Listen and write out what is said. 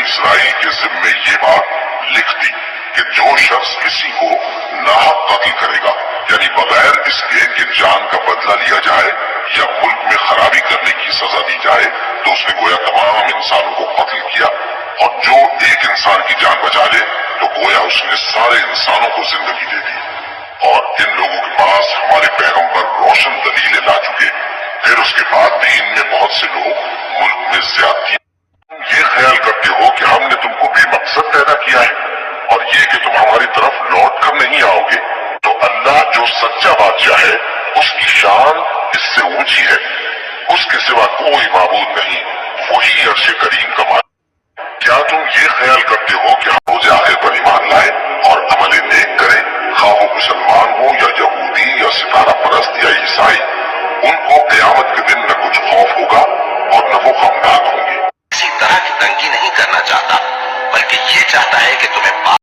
Israel के जिम्मे ये बात लिख दी कि जो शख्स किसी को नाहक कत्ल करेगा, यानी बगैर इसके कि जान का बदला लिया जाए या मुल्क में खराबी करने की सजा दी जाए, तो उसने गोया तमाम इंसानों को कत्ल किया। और जो एक इंसान की जान बचा ले तो गोया उसने सारे इंसानों को जिंदगी दे दी। और इन लोगों के पास हमारे पैगंबर रोशन दलीलें ला चुके, फिर उसके बाद भी इनमें बहुत से लोग मुल्क में ज्यादती। तुम ये ख्याल करते हो कि हमने तुमको बेमकसद पैदा किया है और ये कि तुम हमारी तरफ लौट कर नहीं आओगे, तो अल्लाह जो सच्चा बादशाह है उसकी शान इससे ऊंची है, उसके सिवा कोई माबूद नहीं, वही अर्श करीम का मालिक। क्या तुम ये ख्याल करते हो कि हम रोज़ आखिर पर ईमान लाए और अमल नेक करें, खा वो मुसलमान हो या यहूदी या सितारा परस्त या ईसाई, उनको क़यामत के दिन न कुछ खौफ होगा और न वो गमनाक होंगे। किसी तरह की तंगी नहीं करना चाहता, बल्कि ये चाहता है कि तुम्हें